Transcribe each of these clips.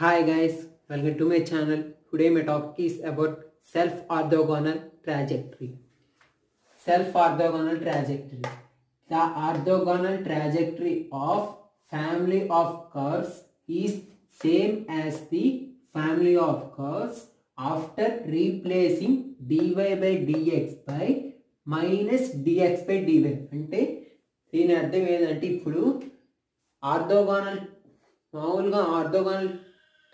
Hi guys, welcome to my channel. Today my topic is about self-orthogonal trajectory. Self-orthogonal trajectory. The orthogonal trajectory of family of curves is same as the family of curves after replacing dy by dx by minus dx by dy. అంటే దీని అర్థం ఏంటంటే ఇప్పుడు orthogonal మామూలుగా orthogonal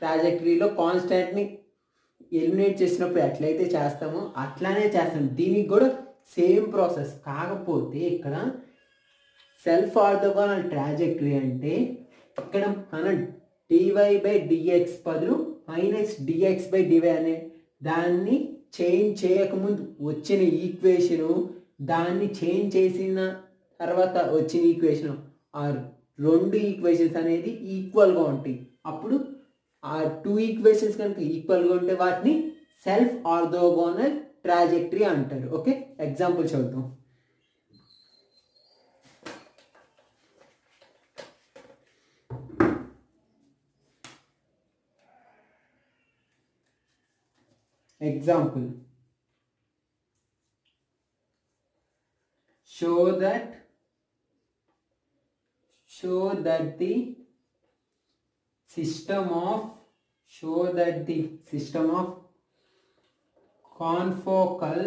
ట్రాజెక్టరీలో కాన్స్టాంట్ని eliminate చేసినప్పుడు ఎట్లయితే చేస్తామో అట్లానే చేస్తాం. దీనికి కూడా సేమ్ ప్రాసెస్. కాకపోతే ఇక్కడ సెల్ఫ్ ఆర్థోగోనల్ ట్రాజెక్టరీ అంటే ఇక్కడ మనం డివై బై డిఎక్స్ బదులు మైనస్ డిఎక్స్ బై డివై అనే దాన్ని చేంజ్ చేయకముందు వచ్చిన ఈక్వేషను దాన్ని చేంజ్ చేసిన తర్వాత వచ్చిన ఈక్వేషన్ ఆ రెండు ఈక్వేషన్స్ అనేది ఈక్వల్గా ఉంటాయి. అప్పుడు ఆ టూ ఈక్వేషన్స్ కనుక ఈక్వల్గా ఉంటే వాటిని సెల్ఫ్ ఆర్థోగోనల్ ట్రాజెక్టరీ అంటారు. ఓకే, ఎగ్జాంపుల్ చూద్దాం. Example, show that the system of confocal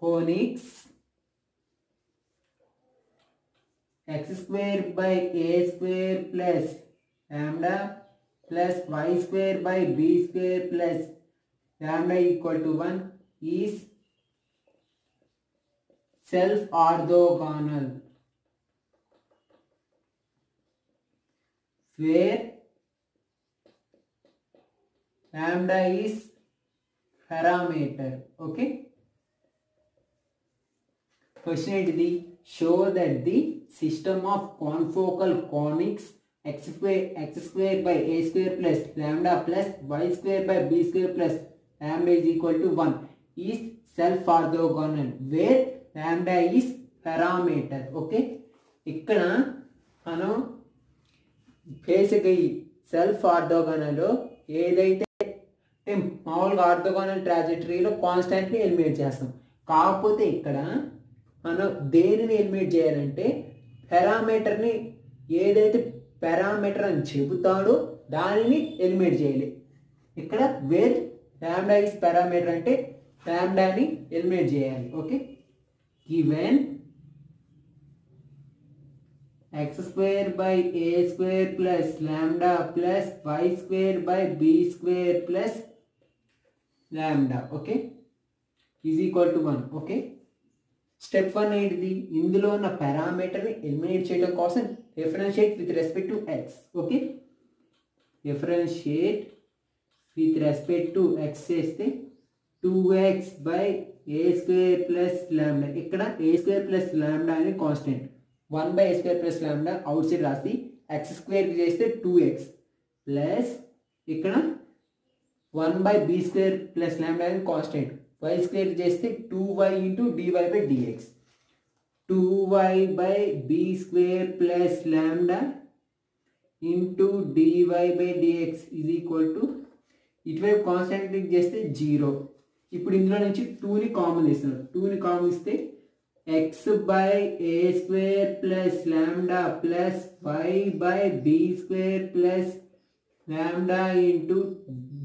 conics x square by a square plus lambda plus y square by b square plus lambda equal to 1 is self orthogonal, where lambda is parameter. Okay, question ఏంటిది? Show that the system of confocal conics x square by a square plus lambda plus y square by b square plus lambda is equal to 1 is self orthogonal, where lambda is parameter. Okay, ఇక్కడ మనం బేసిక్గా ఈ self ఆర్థోగోనల్లో ఏదైతే మామూలుగా orthogonal ట్రాజెక్టరీలో కాన్స్టాంట్ని eliminate చేస్తాం. కాకపోతే ఇక్కడ మనం దేనిని ఎలిమినేట్ చేయాలంటే పారామీటర్ని, ఏదైతే పారామీటర్ అని చెబుతాడో దానిని ఎలిమినేట్ చేయాలి. ఇక్కడ వేర్ లాంబ్డా ఈజ్ పారామీటర్ అంటే లాంబ్డాని ఎలిమినేట్ చేయాలి. Okay, given x square by a square plus lambda plus y square by b square plus lambda, okay, is equal to 1. Okay, step 1 ఏంటిది? ఇందులో ఉన్న పారామీటర్ని ఎలిమినేట్ చేయడం కోసం differentiate with respect to x. Okay, differentiate with respect to x చేస్తే 2x by a square plus lambda. ఇక్కడ a square plus lambda అనేది constant. 1 by a square plus lambda out side రాసి x స్క్వేర్కి చేస్తే 2x plus ఇక్కడ 1 by b square plus lambda అనేది constant. y స్క్వేర్కి చేస్తే 2y into dy by dx. 2y by b square plus lambda into dy by dx is equal to ఇటువైపు constant చేస్తే 0. ఇప్పుడు ఇందులో నుంచి 2ని కామన్ ఇస్తున్నాం. 2ని కామన్ ఇస్తే x by a square plus lambda plus y by b square plus lambda into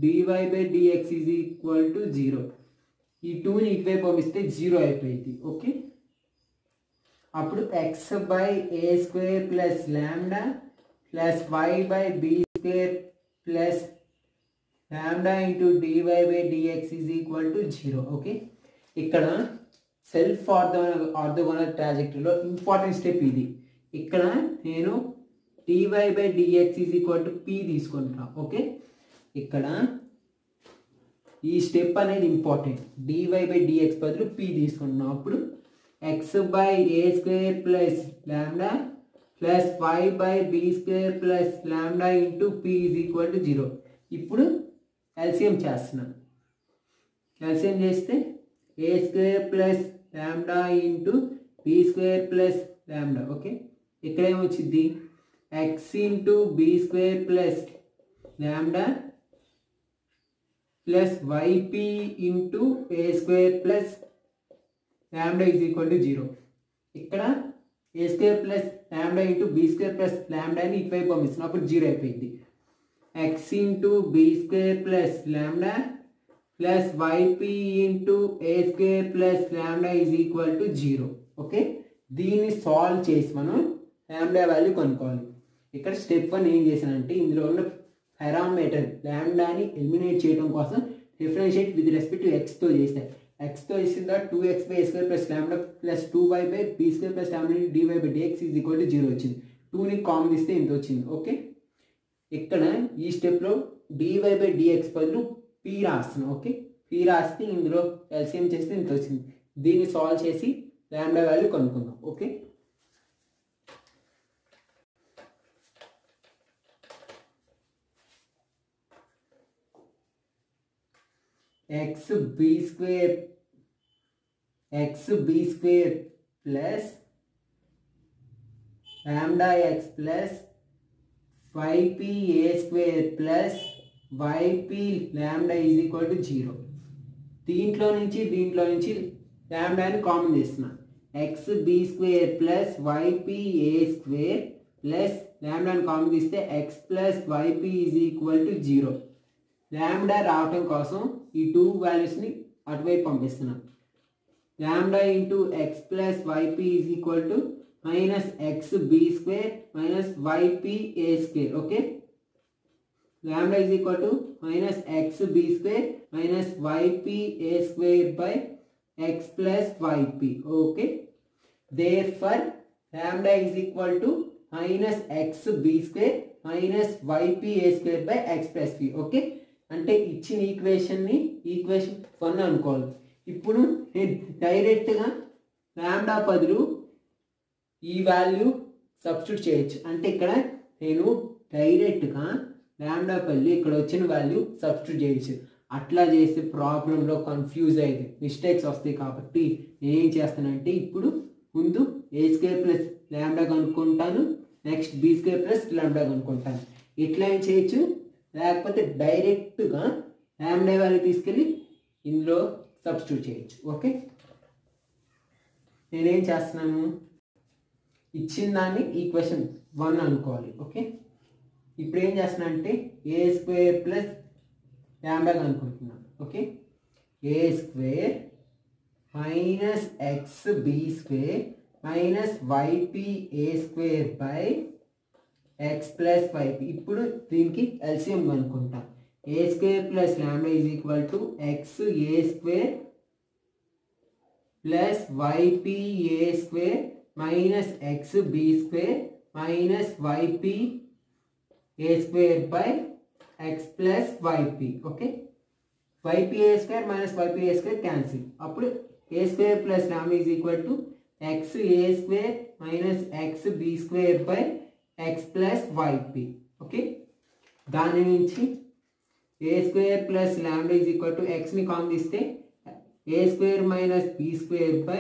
dy by dx is equal to 0. ఈ 2ని ఇటువైపు పంపిస్తే 0 అయిపోయింది. ఓకే, అప్పుడు x by a square plus lambda plus y by b square plus lambda into dy by dx is equal to 0. Okay, ఇక్కడ self orthogonal ట్రాజెక్టరీలో important step ఇది. ఇక్కడ నేను dy by dx is equal to p తీసుకుంటున్నా. Okay, ఇక్కడ ఈ step అనేది important. dy by dx బదులు p తీసుకుంటున్నాం. అప్పుడు x by a square plus lambda plus y by b square plus lambda into p is equal to 0. ఇప్పుడు LCM చేస్తున్నాం. LCM చేస్తే a square plus lambda into b square plus lambda. Okay, ఇక్కడ ఏమొచ్చింది? x into b square plus lambda plus yp into a square plus lambda is equal to 0. ఇక్కడ a square plus lambda into b square plus lambda అని ఇటువైపు పంపిస్తున్నాం, అప్పుడు 0 అయిపోయింది. x into b square plus lambda plus yp into a square plus lambda is equal to 0. Okay, దీన్ని solve చేసి మనం lambda value కనుక్కోవాలి. ఇక్కడ స్టెప్ 1 ఏం చేశానంటే ఇందులో ఉన్న పారామీటర్ లాంబ్డాని ఎలిమినేట్ చేయడం కోసం డిఫరెన్షియేట్ విత్ రెస్పెక్ట్ టు ఎక్స్తో చేస్తాయి. ఎక్స్తో చేసిన తర్వాత 2x by a square plus lambda plus 2y by b square plus lambda dy by dx is equal to 0 వచ్చింది. 2ని కామన్ ఇస్తే ఇంత వచ్చింది. ఓకే, ఇక్కడ ఈ స్టెప్లో dy బై dx బదులు p రాస్తున్నాం. ఓకే, p రాస్తే ఇందులో ఎల్సిఎం చేస్తే ఇంత వచ్చింది. దీన్ని సాల్వ్ చేసి లాంబ్డా వాల్యూ కనుక్కుందాం. Okay, x b square plus lambda x plus yp a square plus yp lambda is equal to 0. దీంట్లో నుంచి లాంబ్డాని కామన్ చేస్తున్నా. x b square plus yp a square plus లాంబ్డాని కామన్ తీస్తే x plus yp is equal to 0. Lambda రావటం కోసం ఈ 2 వాల్యూస్ని అటువైపు పంపిస్తున్నాం. Lambda into x plus y p is equal to minus x b square minus y p a square. Okay, lambda is equal to minus x b square minus y p a square by x plus y p. Okay, therefore lambda is equal to minus x b square minus y p a square by x plus p. Okay, అంటే ఇచ్చిన ఈక్వేషన్ని equation 1 అనుకోవాలి. ఇప్పుడు నేను డైరెక్ట్గా lambda బదులు ఈ value substitute చేయొచ్చు. అంటే ఇక్కడ నేను డైరెక్ట్గా లాంబ్డా బదులు ఇక్కడ వచ్చిన వాల్యూ సబ్స్టిట్యూట్ చేయొచ్చు. అట్లా చేస్తే ప్రాబ్లంలో కన్ఫ్యూజ్ అయ్యింది, మిస్టేక్స్ వస్తాయి. కాబట్టి నేనేం చేస్తానంటే ఇప్పుడు ముందు ఏ స్క్వేర్ ప్లస్ లాంబ్డా కనుక్కుంటాను, next b square plus lambda కనుక్కుంటాను. ఇట్లా ఏం చేయొచ్చు, లేకపోతే డైరెక్ట్గా లాంబ్డా వాల్యూ తీసుకెళ్ళి ఇందులో సబ్స్టిట్యూట్ చేయొచ్చు. ఓకే, నేనేం చేస్తున్నాను, ఇచ్చిన దాన్ని ఈక్వేషన్ 1 అనుకోవాలి. ఓకే, ఇప్పుడు ఏం చేస్తున్నా అంటే ఏ స్క్వేర్ ప్లస్ లాంబ్డా అనుకుంటున్నాను. Okay, a square minus x b square minus y p a square by x plus y p. ఇప్పుడు దీనికి ఎల్సిఎం కనుక్కుంటాం. A square plus lambda is equal to x a square plus y p a square minus x b square minus y p a square by x plus y p. Okay, y p a square minus y p a square cancel. అప్పుడు a square plus lambda is equal to x a square minus x b square by x plus y p. Okay, దాని నుంచి a square plus lambda is equal to ఎక్స్ని common తీస్తే a square minus b square by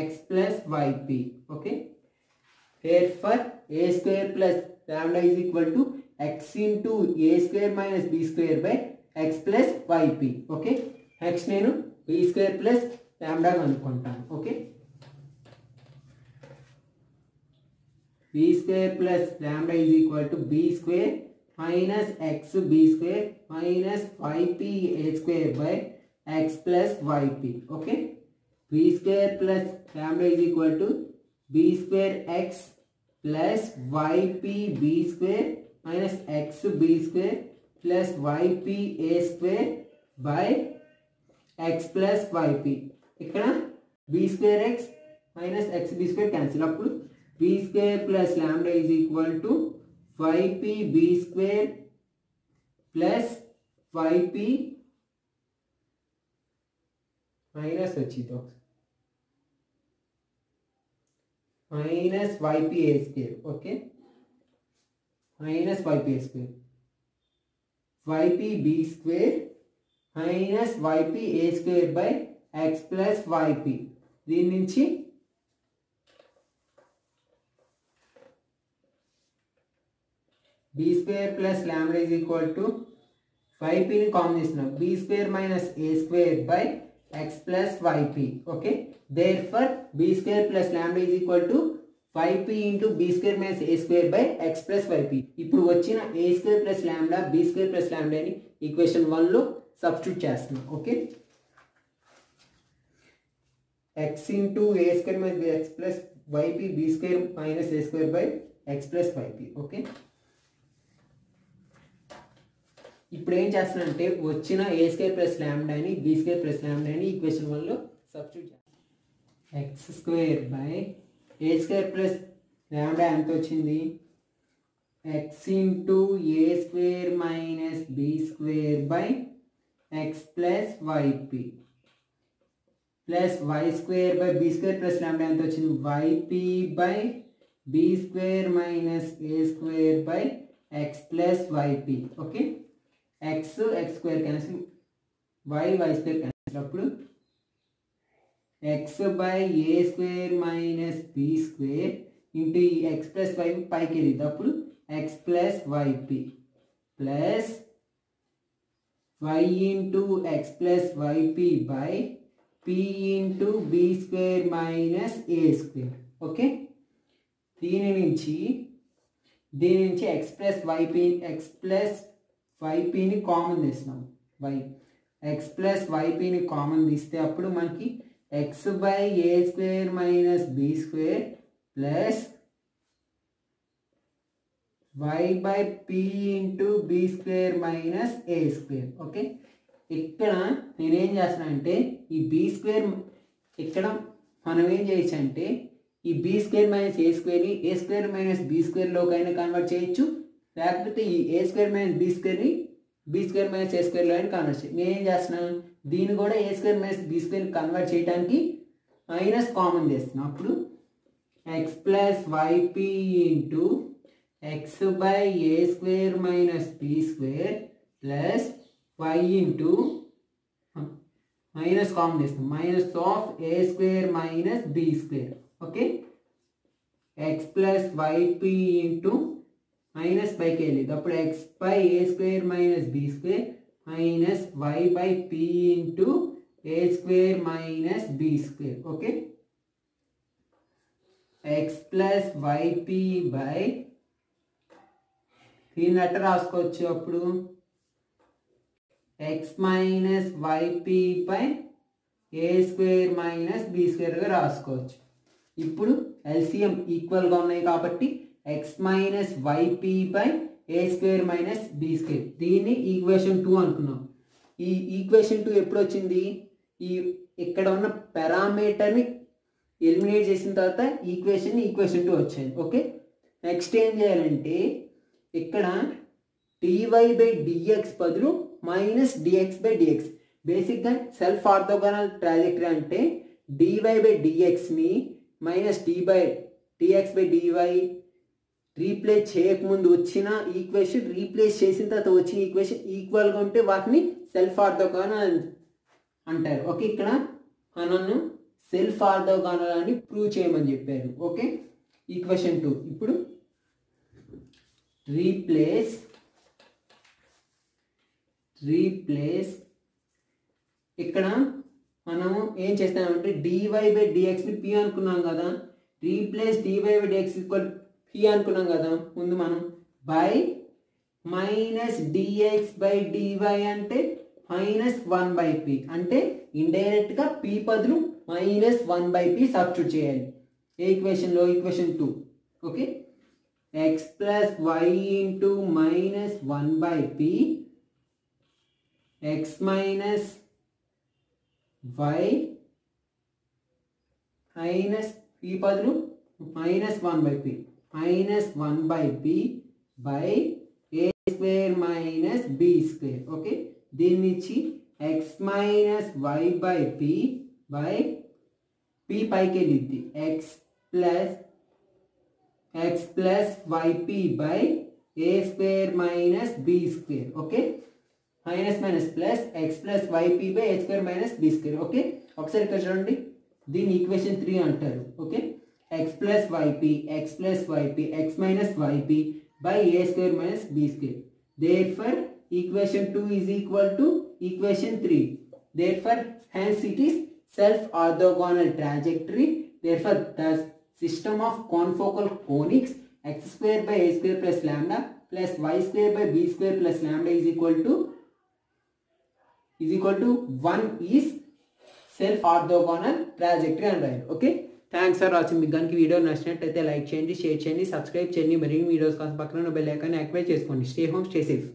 x plus y p. Okay, therefore a square plus lambda is equal to x into a square minus b square by x plus y p. Okay, next నేను b square plus lambda అనుకుంటాను. Okay, b square plus lambda is equal to b square minus x b square minus yp a square by x plus yp. Okay, b square plus lambda is equal to b square x plus yp b square minus x b square plus yp a square by x plus yp. ఇక్కడ b square x minus x b square cancel. అప్పుడు b square plus lambda is equal to yp b square plus yp minus వచ్చింది minus yp a square. Okay, minus yp a square yp b square minus yp a square by x plus yp. దీని నుంచి b square plus lambda is equal to 5pని common తీసుకున్నాం b square minus a square by x plus 5p. Okay, therefore b square plus lambda is equal to 5p into b square minus a square by x plus 5p. ఇప్పుడు వచ్చిన a square plus lambda b square plus ల్యాండాని equation 1లో substitute చేస్తున్నాం. Okay, x into a square minus x plus 5p b square minus a square by x plus 5p. Okay, ఇప్పుడు ఏం చేస్తున్నానంటే వచ్చిన a square plus ల్యాండాని b square plus ల్యాండాని equation 1లో సబ్స్టిట్యూట్ చేస్తాం. X square by a square plus lambda ఎంత వచ్చింది, x into a square minus b square by x plus 5p plus y square by b square plus lambda ఎంత వచ్చింది, 5p by b square minus a square by x plus 5p. Okay, x square cancel, y square cancel, అప్పుడు x by a square minus b square into ఈ x plus 5 పైకి వెళ్ళింది, అప్పుడు x plus 5p plus y into x plus 5p by p into b square minus a square. Okay, దీని నుంచి x plus 5pని common తీస్తున్నాం, x plus 5pని common తీస్తే అప్పుడు మనకి x by a square minus b square plus y by p into b square minus a square. Okay, ఇక్కడ నేనేం చేస్తున్నా అంటే ఈ బీ స్క్వేర్ ఇక్కడ మనం ఏం చేయొచ్చు అంటే ఈ బీ స్క్వేర్ మైనస్ ఏ స్క్వేర్ని ఏ స్క్వేర్ మైనస్ బీ స్క్వేర్లోకైనా కన్వర్ట్ చేయొచ్చు, లేకపోతే ఈ ఏ స్క్వేర్ మైనస్ బీ స్క్వేర్ని బీ స్క్వేర్ మైనస్ ఏ స్క్వేర్లో అయినా కన్వర్ట్ చేయాలి. నేను ఏం చేస్తున్నాను, దీన్ని కూడా ఏ స్క్వేర్ మైనస్ బీ స్క్వేర్ని కన్వర్ట్ చేయడానికి మైనస్ కామన్ చేస్తున్నాను, అప్పుడు x plus 5p into x by a square minus b square plus y into minus common చేస్తాం, minus of a square minus b square. Okay, x plus 5p into minus పైకి వెళ్ళేది, అప్పుడు x by a square minus b square minus y by p into a square minus b square. Okay, x plus 5p by దీన్ని అట్ట రాసుకోవచ్చు, అప్పుడు x minus 5p by a square minus b స్క్వేర్గా రాసుకోవచ్చు. ఇప్పుడు ఎల్సిఎం ఈక్వల్గా ఉన్నాయి కాబట్టి x minus 5p by a square minus b square, దీన్ని ఈక్వేషన్ 2 అనుకున్నాం. ఈ ఈక్వేషన్ 2 ఎప్పుడు వచ్చింది, ఈ ఇక్కడ ఉన్న పారామీటర్ని ఎలిమినేట్ చేసిన తర్వాత ఈక్వేషన్ 2 వచ్చింది. ఓకే, నెక్స్ట్ ఏం చేయాలంటే ఇక్కడ dy బై dx బదులు మైనస్ dx బై dx, బేసిక్గా సెల్ఫ్ ఆర్థోగోనల్ ట్రాజెక్టరీ అంటే dy బై dxని minus dx by dy replace చేయకముందు వచ్చిన ఈక్వేషన్ రీప్లేస్ చేసిన తర్వాత వచ్చిన ఈక్వేషన్ ఈక్వల్గా ఉంటే వాటిని సెల్ఫ్ ఆర్థోగోనల్ అంటారు. ఓకే, ఇక్కడ నన్ను సెల్ఫ్ ఆర్థోగోనల్ అని ప్రూవ్ చేయమని చెప్పారు. ఓకే, ఈక్వేషన్ 2 ఇప్పుడు రీప్లేస్ ఇక్కడ మనము ఏం చేస్తామంటే dy బై dxని p అనుకున్నాం కదా, replace dy by dx equal p అనుకున్నాం కదా ముందు మనం, by minus dx by dy అంటే మైనస్ 1/p, అంటే ఇండైరెక్ట్గా p బదులు మైనస్ 1/p సబ్స్టిట్యూట్ చేయాలి ఈక్వేషన్లో, equation 2. Okay, x plus y into minus 1/p x minus y minus p బదులు minus 1/p minus 1/p by a square minus b square. Okay, దీన్ని ఇచ్చి x minus y by p by p పైకి వెళ్ళిద్ది x plus y p by a square minus b square. Okay, minus minus plus x plus y p by a square minus b square. Okay, ఒకసారి ఇక్కడ చూడండి, దీన్ని equation 3 అంటారు. Okay, x plus y p x minus y p by a square minus b square. Therefore equation 2 is equal to equation 3. Therefore hence it is self orthogonal trajectory. Therefore the system of confocal conics x square by a square plus lambda plus y square by b square plus lambda is equal to 1 is self orthogonal trajectory అని రాయాలి. Okay, thanks for watching. మీకు కనుక video నచ్చినట్లయితే like చేయండి, share చేయండి, subscribe చేయండి. మరిన్ని videos కోసం పక్కన బెల్ ఐకాన్ యాక్టివేట్ చేసుకోండి. Stay home, stay safe.